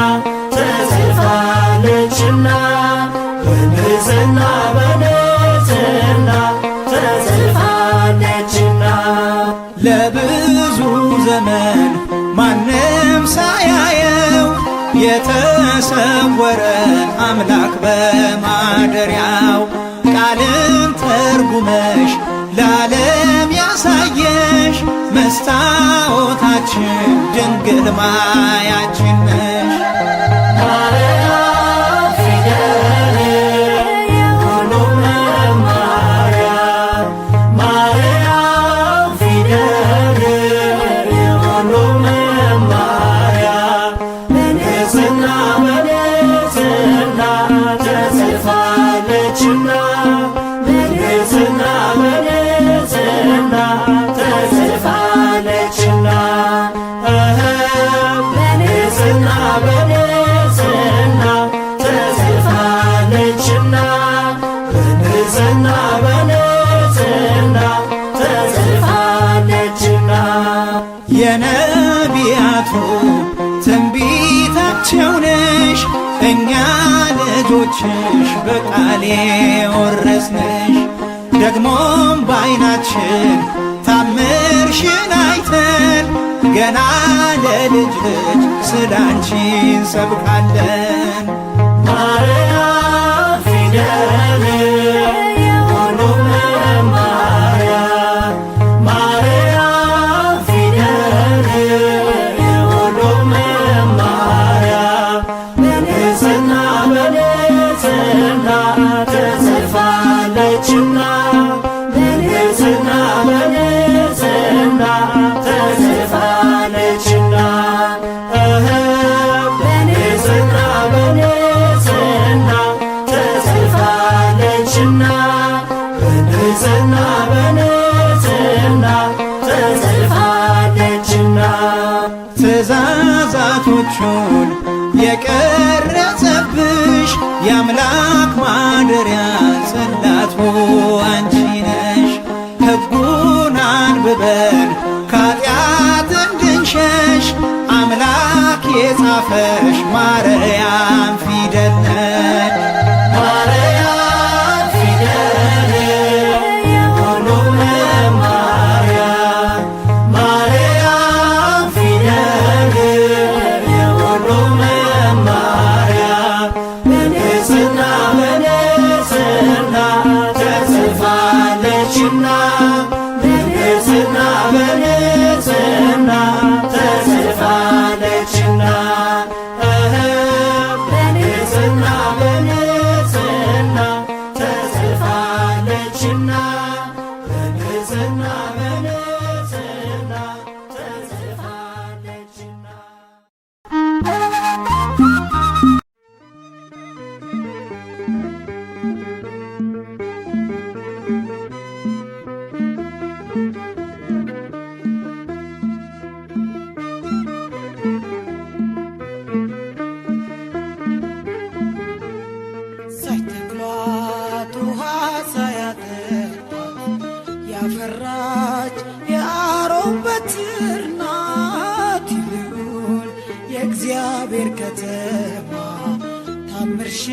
ተጽፋለችና በንጽሕና በንጽሕና ተጽፋለችና ለብዙ ዘመን ማንም ሳያየው የተሰወረን አምላክ በማደሪያው ቃልን ተርጉመሽ ለዓለም ያሳየሽ መስታወታችን ድንግል ማያችን ነሽ ማርያም ፊደል የሁሉም መማሪያ ማርያም ፊደል የሁሉም መማሪያ በንጽሕና በንጽሕና ተጽፋለችና በንጽሕና በንጽሕና ተጽፋለችና በንጽሕና በንጽሕና ተጽፋለችና በንጽሕና በንጽሕና ተጽፋለችና የነቢያቱ ትንቢታቸው ነሽ እኛ ልጆችሽ በቃሌ ወረስንሽ ደግሞም በዓይናችን ታምርሽን አይተን ገና ለልጅ ልጅ ስላንቺ እንሰብካለን ማርያም ፊደል የሁሉም መማሪያ ማርያም ፊደል የሁሉም መማሪያ በንጽሕና በንጽሕና ተጽፋለችና በንጽሕና በንጽሕና ተጽፋለችና በንጽሕና በንጽሕና ተጽፋለችና በንጽሕና በንጽሕና ተጽፋለችና ትእዛዛቶቹን የቀረጸብሽ የአምላክ ማደሪያ ጽላቱ አንቺ ነሽ ሕጉን አንብበን ከኃጢአት እንድንሸሽ አምላክ የጻፈሽ ማርያም ፊደል ነሽ ማርያም ፊደል የሁሉም መማሪያ ማርያም ፊደል የሁሉም መማሪያ በንጽሕና በንጽሕና ተጽፋለችና በንጽሕና በንጽሕና ተጽፋለችና በንጽሕና በንጽሕና ተጽፋለችና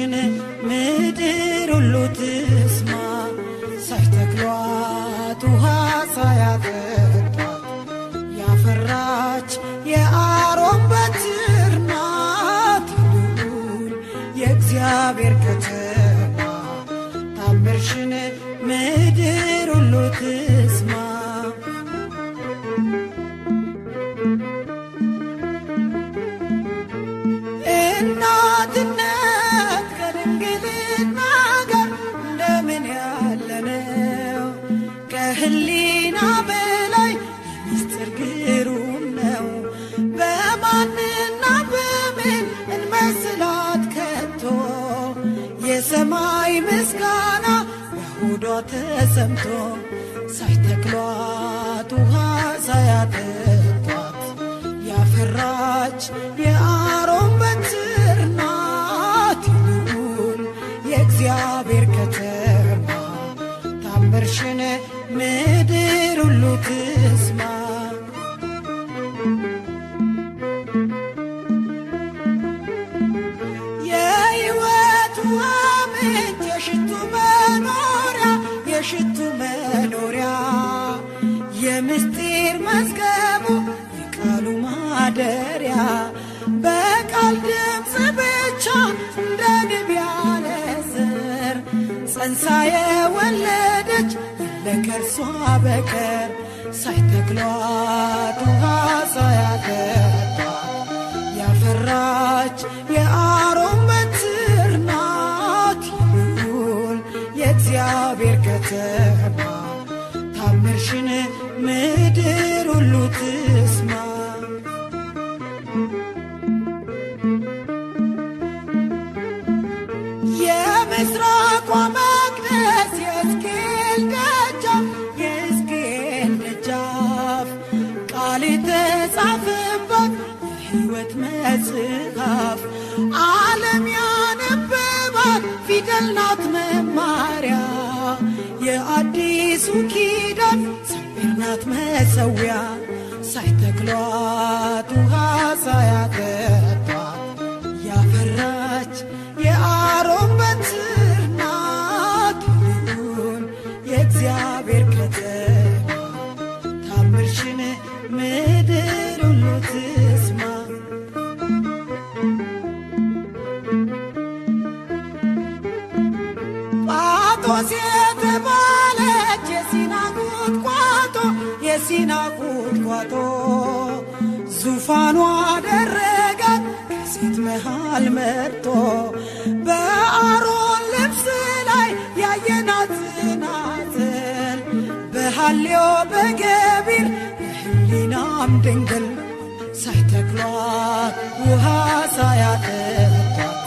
ታምርሽን ምድር ሁሉ ትስማ ሳይተክሏት ውሃ ሳያጠጧት ያፈራች የአሮን በትር ናት ልዑል የእግዚአብሔር ከተማ ታምርሽን ምድር ሁሉ ትስማ እናትነት ከድንግልና ጋር እንደምን ያለ ነው ከህሊና በላይ ሚስጥር ግሩም ነው በማንና በምን እንመስላት ከቶ የሰማይ ምስጋና በሆዷ ተሰምቶ ሳይተክሏት ውሃ ሳያጠጧት ያፈራች የአሮን በትር ናት ልዑል የእግዚአብሔር ከተማ ታምርሽን ምድር ሁሉ ትስማ የሕይወት ውሃ ምንጭ የሽቱ መኖሪያ የምስጢር መዝገቡ የቃሉ ማደሪያ በቃል ድምፅ ብቻ እንደ ንብ ያለ ዘር ጸንሳ የወለደች ለከርሷ በቀር ሳይተክሏት ውሃ ሳያጠጧት ያፈራች የአሮን በትር ናት ልዑል የእግዚአብሔር ከተማ ታምርሽን ምድር ሁሉ ትስማ የምስራቋ መቅደስ የሕዝቅኤል ደጃፍ ቃል የተጻፈባት የሕይወት መጽሐፍ ዓለም ያነበባት ፊደል ናት መማሪያ የአዲሱ ኪዳን ሰንፔር ናት መሠዊያ ሳይተክሏት ውሃ ሳያጠጧት ያፈራች የአሮን በትር ናት ልዑል የእግዚአብሔር ከተማ ታምርሽን ምድር ሁሉ ትስማ ጳጦስ የተባለች የሲና ቁጥቋጦ ዙፋኑ አደረጋት ከሴት መሃል መርጦ በአሮን ልብስ ላይ ያየናት ጽናትን በሐልዮ በገቢር በህሊናም ድንግል ሳይተክሏት ውሃ ሳያጠጧት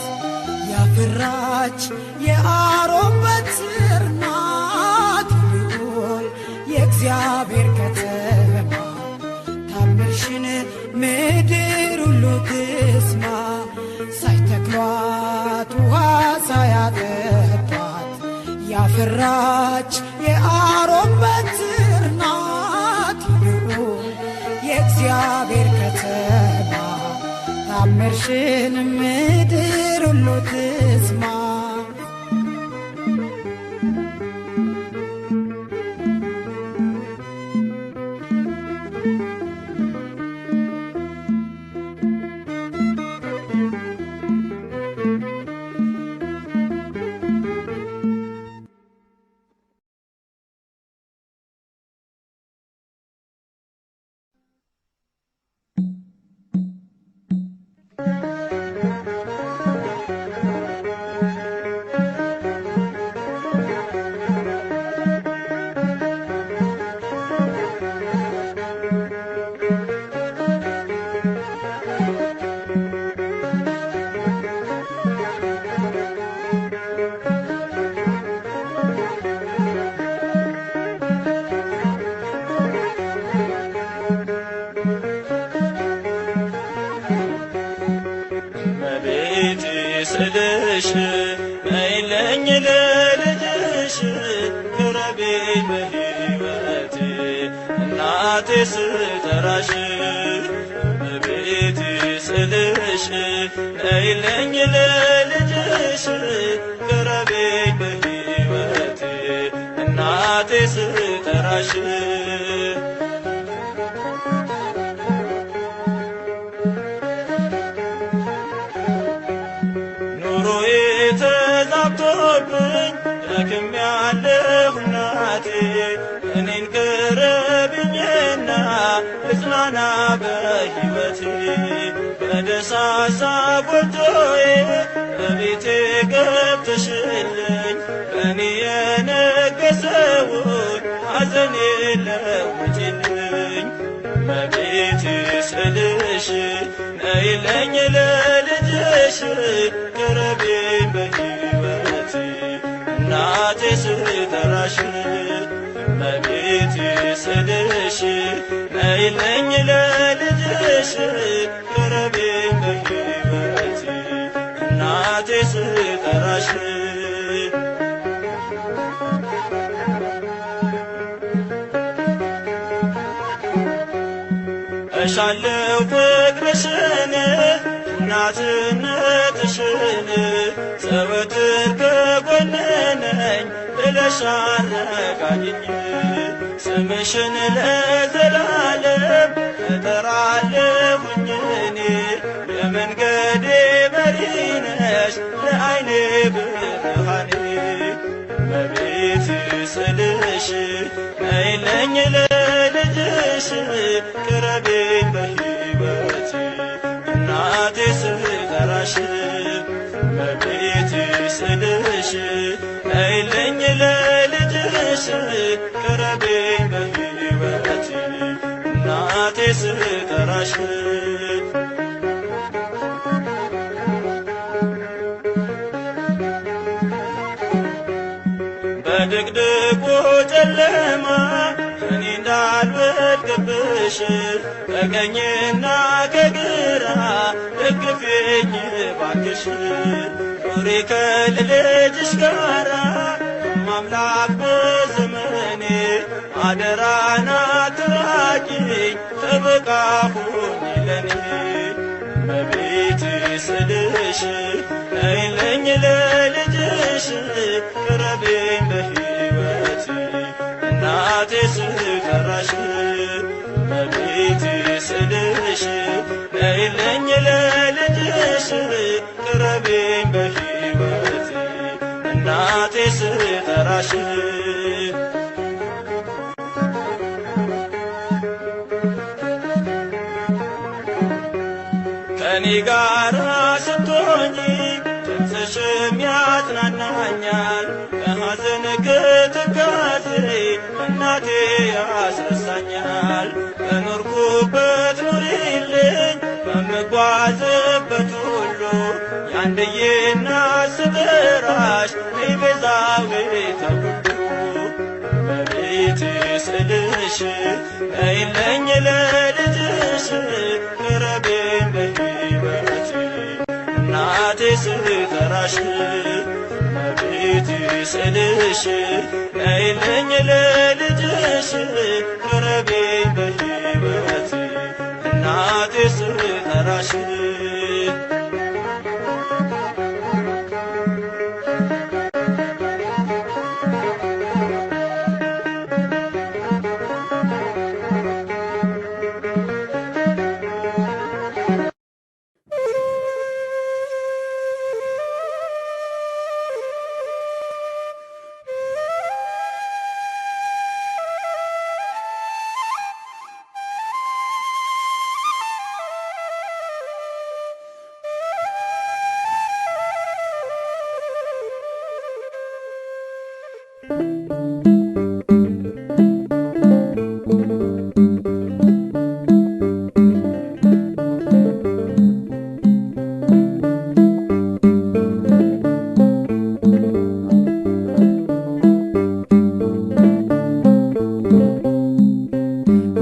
ያፈራች የአሮን በትር ናት ልዑል የእግዚአብሔር ከተማ ታምርሽን ምድር ሁሉ ትስማ ሳይተክሏት ውሃ ሳያጠጧት ያፈራች የአሮን በትር ናት ልዑል የእግዚአብሔር ከተማ ታምርሽን ምድር ሁሉ ትስማ ስልሽ ነይልኝ ለልጅሽ ቅረቢኝ በሕይወቴ እናቴ ስጠራሽ እመቤቴ ስልሽ ስልሽ ነይልኝ ለልጅሽ ቅረቤኝ በሕይወቴ እናቴ ስጠራሽ ኑሮዬ ተዛብቶብኝ ደክሜያለሁ እናቴ እኔን ቅረቢኝና ልጽናና በሕይወቴ በደሳሳ ጎጆዬ በቤቴ ገብተሽልኝ በእኔ የነገሰውን ሐዘኔ ለውጪልኝ እመቤቴ ስልሽ ነይልኝ ለልጅሽ ቅረቤኝ በሕይወቴ እናቴ ስጠራሽ እመቤቴ ስልሽ ነይልኝ ለልጅሽ ቅረቤኝ በሕይወቴ እናቴ ስጠራሽ እሻለው ፍቅርሽን እናትነትሽን ዘወትር ከጎኔ ነኝ ብለሽ አረጋጊኝ ስምሽን ለዘላለም እጠራለሁኝ እኔ የመንገዴ መሪ ነሽ ለዓይኔ ብርሃኔ እመቤቴ ስልሽ ነይልኝ ለልጅሽ ቅረቤኝ በሕይወቴ እናቴ ስጠራሽ እመቤቴ ስልሽ ነይልኝ ለልጅሽ ቅረቤኝ በሕይወቴ እናቴ ስጠራሽ በድቅድቁ ጨለማ እኔ እንዳልወድቅብሽ ከቀኝና ከግራ ደግፊኝ ባክሽ ኑሪ ከልጅሽ ጋራ ማምላክ በዘመኔ አደራና አትራቂኝ ጠበቃ ሁኚ ለኔ እመቤቴ ስልሽ ነይልኝ ለልጅሽ ቅረቤኝ በሕይወቴ እናቴ ስጠራሽ እመቤቴ ስልሽ ነይልኝ ለልጅሽ ቅረቤኝ በሕይወቴ እናቴ ስጠራሽ ከኔ ጋር ስትሆኚ ድምፅሽም ያጽናናኛል ከሐዘን ከትካዜ እናቴ ያስረሳኛል በኖርኩበት ኑሪልኝ በምጓዝበት ሁሉ ያንድዬ እናት ስጠራሽ ነይ ቤዛዊተ ኩሉ እመቤቴ ስልሽ ነይልኝ ለልጅሽ ቅረቤኝ በሕይወቴ እናቴ ስጠራሽ እመቤቴ ስልሽ ነይልኝ ለልጅሽ ቅረቤኝ በሕይወቴ እናቴ ስጠራሽ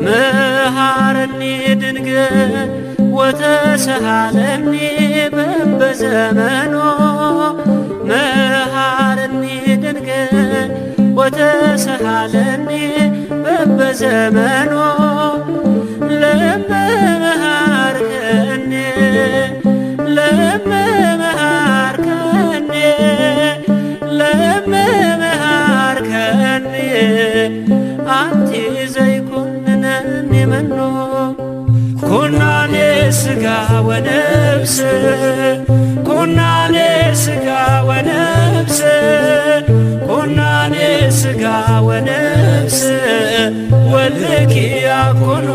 መሃረኒ ድንግል ወተሰሃለኒ በበዘመኖ መሃረኒ ድንግል ወተሰሃለኒ በበዘመኖ ለመሃርከኒ ሥጋ ወነፍስ ኩናኔ ሥጋ ወነፍስ ኩናኔ ሥጋ ወነፍስ ወልድኪ ያኮኑ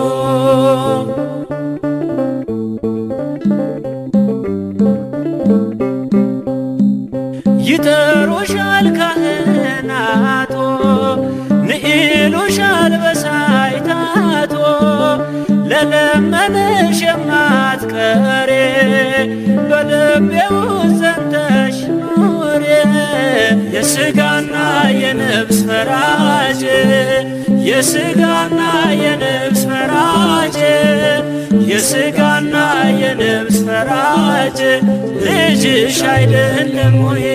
ይጠሩሻል ካህናቶ ንኢሉሻል በሳይታቶ ለለመንሽ የማትቀሬ በልቤ ውስጥ ጸንተሽ ኑሬ የሥጋና የነፍስ ፈራጅ የሥጋና የነፍስ ፈራጅ የሥጋና የነፍስ ፈራጅ ልጅሽ አይደለም ወይ?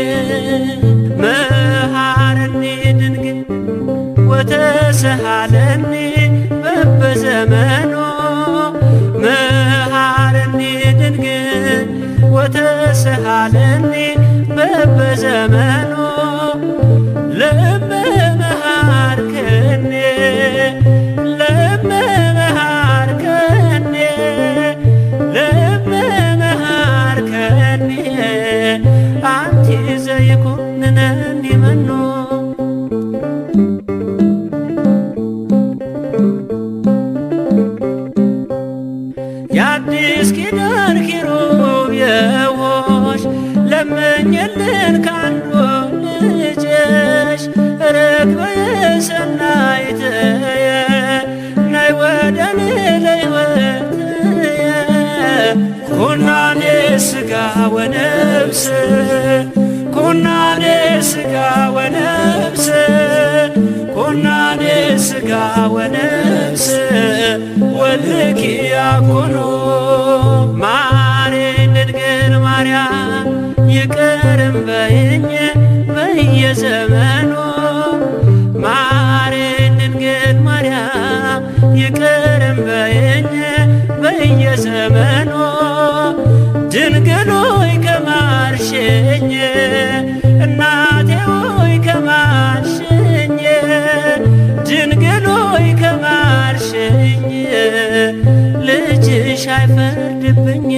መሐረኒ ድንግል ወተሰሃለኒ በበዘመኑ መሐረኒ ድንግል ወተሰሃለኒ በበዘመኑ ለእመ መሐርከኒ ለእመ መሐርከኒ ለእመ መሐርከኒ አንቲ ዘይኩንነኒ መኑ የአዲስ ኪዳን ኪሩቤሎች ለምኝልን ካንዱ ልጅሽ ርግበ ሰናይትየ ናይ ወደኔ ለሕይወትየ ኩናኔ ሥጋ ወነፍስ ኩናኔ ሥጋ ወነፍስ ኩናኔ ሥጋ ወነፍስ ወልድኪ ያኮኑ ማሬን ድንግል ማርያም ይቅርም በይኝ በየዘመኑ ማሬን ድንግል ማርያም ይቅርም በይኝ በየዘመኑ ድንግል ሆይ ከማርሽኝ እናቴ ሆይ ከማርሽኝ ድንግል ሆይ ከማርሽኝ ልጅሽ አይፈርድብኝ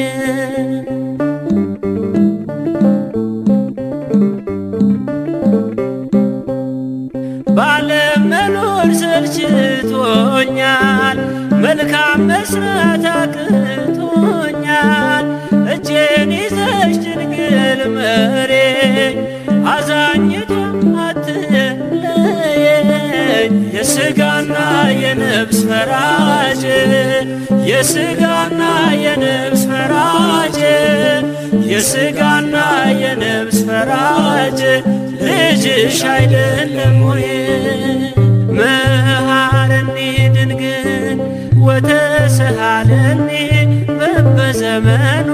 በዓለም መኖር ሰልችቶኛል መልካም መስራት አቅቶኛል እጄን ይዘሽ ድንግል መሬኝ አዛኝቷ አትለየኝ የሥጋና የነፍስ ፈራጅ የሥጋና የነፍስ ፈራጅ የሥጋና የነፍስ ፈራጅ ልጅሽ አይደለም ወይ? መሐረኒ ድንግል ወተሰሃለኒ በበዘመኑ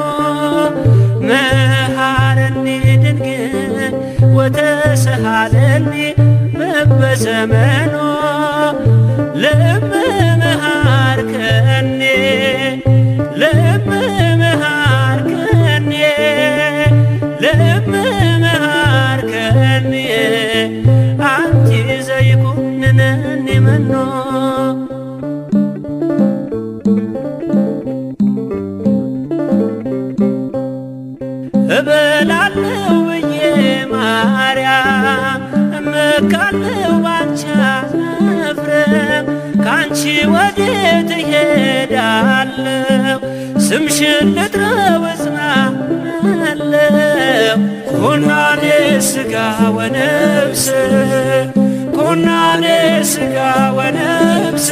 መሐረኒ ድንግል ወተሰሃለኒ በበዘመኑ ለእመ መሐርከኒ ለእመ መሐርከኒ ለእመ መሐርከኒ አንቲ ዘይኩንነኒ መኑ እበላለሁ ብዬ ማርያም እመካለሁ ባንቺ አፍረም ካንቺ ወዴት እሄዳለሁ ስምሽን ልጥራው እጽናናለሁ ኩናኔ ሥጋ ወነፍስ ኩናኔ ሥጋ ወነፍስ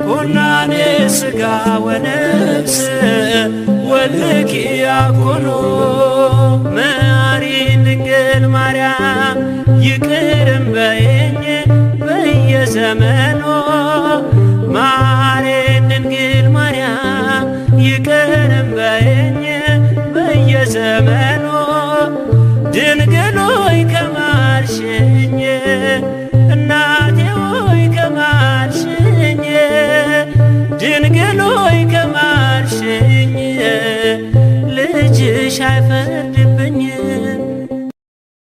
ኩናኔ ሥጋ ወነፍስ ወልድኪ ያኮኑ ማሪን ድንግል ማርያም ይቅርም በይኝ በየዘመኑ